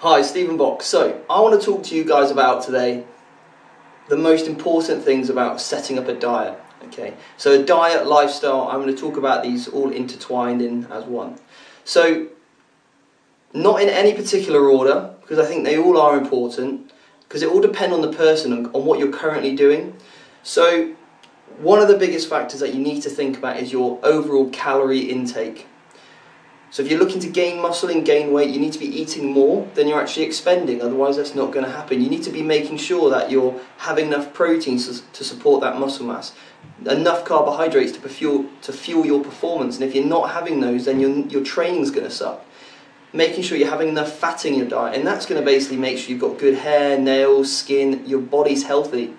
Hi, Stephen Box. So, I want to talk to you guys about today the most important things about setting up a diet. Okay, so diet, lifestyle, I'm going to talk about these all intertwined in as one. So, not in any particular order, because I think they all are important, because it all depends on the person and on what you're currently doing. So, one of the biggest factors that you need to think about is your overall calorie intake. So if you're looking to gain muscle and gain weight, you need to be eating more than you're actually expending, otherwise that's not going to happen. You need to be making sure that you're having enough proteins to support that muscle mass, enough carbohydrates to fuel your performance, and if you're not having those, then your training's going to suck. Making sure you're having enough fat in your diet, and that's going to basically make sure you've got good hair, nails, skin, your body's healthy.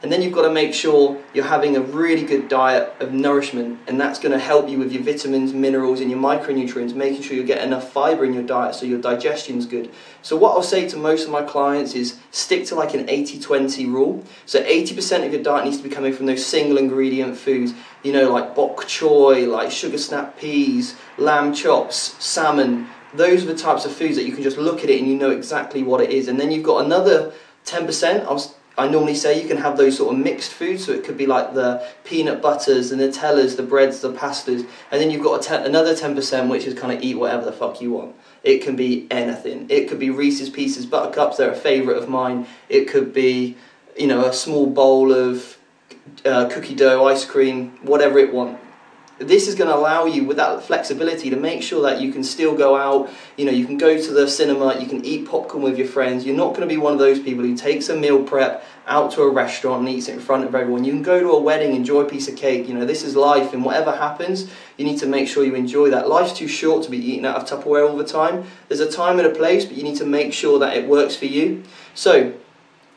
And then you've got to make sure you're having a really good diet of nourishment, and that's going to help you with your vitamins, minerals and your micronutrients, making sure you get enough fibre in your diet so your digestion's good. So what I'll say to most of my clients is stick to like an 80-20 rule. So 80% of your diet needs to be coming from those single ingredient foods, you know, like bok choy, like sugar snap peas, lamb chops, salmon. Those are the types of foods that you can just look at it and you know exactly what it is. And then you've got another 10%. I normally say you can have those sort of mixed foods, so it could be like the peanut butters, the Nutellas, the breads, the pastas, and then you've got another 10% which is kind of eat whatever the fuck you want. It can be anything. It could be Reese's Pieces Buttercups, they're a favourite of mine. It could be, you know, a small bowl of cookie dough, ice cream, whatever it wants. This is going to allow you, with that flexibility, to make sure that you can still go out, you know, you can go to the cinema, you can eat popcorn with your friends. You're not going to be one of those people who takes a meal prep out to a restaurant and eats it in front of everyone. You can go to a wedding, enjoy a piece of cake. You know, this is life, and whatever happens, you need to make sure you enjoy that. Life's too short to be eating out of Tupperware all the time. There's a time and a place, but you need to make sure that it works for you. So,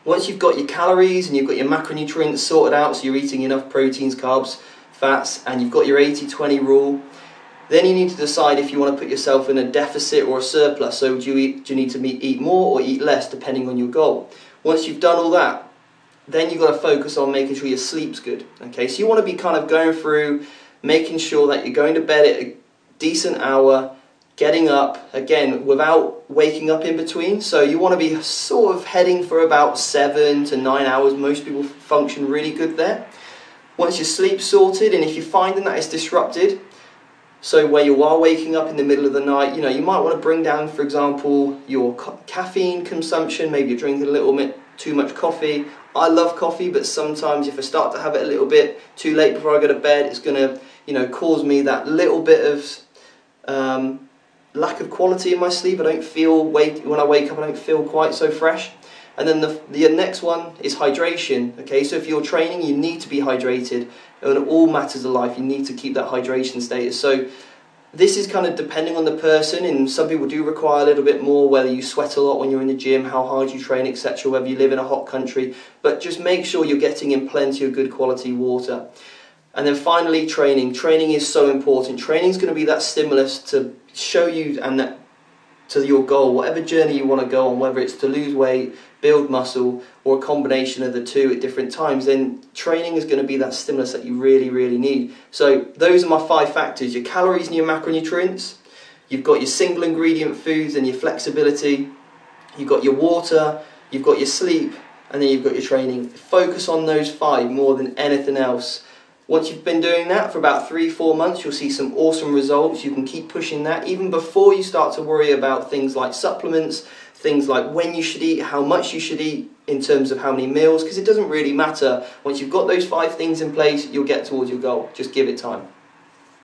once you've got your calories and you've got your macronutrients sorted out, so you're eating enough proteins, carbs, fats, and you've got your 80-20 rule, then you need to decide if you want to put yourself in a deficit or a surplus. So do you need to eat more or eat less, depending on your goal. Once you've done all that, then you've got to focus on making sure your sleep's good. Okay, so you want to be kind of going through, making sure that you're going to bed at a decent hour, getting up, again, without waking up in between. So you want to be sort of heading for about 7 to 9 hours. Most people function really good there. Once your sleep's sorted, and if you're finding that it's disrupted, so where you are waking up in the middle of the night, you know, you might want to bring down, for example, your caffeine consumption. Maybe you're drinking a little bit too much coffee. I love coffee, but sometimes if I start to have it a little bit too late before I go to bed, it's going to, you know, cause me that little bit of lack of quality in my sleep. I don't feel, when I wake up, I don't feel quite so fresh. And then the next one is hydration. Okay, so if you're training, you need to be hydrated. In all matters of life, you need to keep that hydration status. So this is kind of depending on the person, and some people do require a little bit more, whether you sweat a lot when you're in the gym, how hard you train, etc., whether you live in a hot country. But just make sure you're getting in plenty of good quality water. And then finally, training. Training is so important. Training is going to be that stimulus to show you and that to your goal, whatever journey you want to go on, whether it's to lose weight, build muscle, or a combination of the two at different times, then training is going to be that stimulus that you really, really need. So those are my 5 factors: your calories and your macronutrients, you've got your single ingredient foods and your flexibility, you've got your water, you've got your sleep, and then you've got your training. Focus on those 5 more than anything else. Once you've been doing that for about 3-4 months, you'll see some awesome results. You can keep pushing that even before you start to worry about things like supplements, things like when you should eat, how much you should eat in terms of how many meals, because it doesn't really matter. Once you've got those 5 things in place, you'll get towards your goal. Just give it time.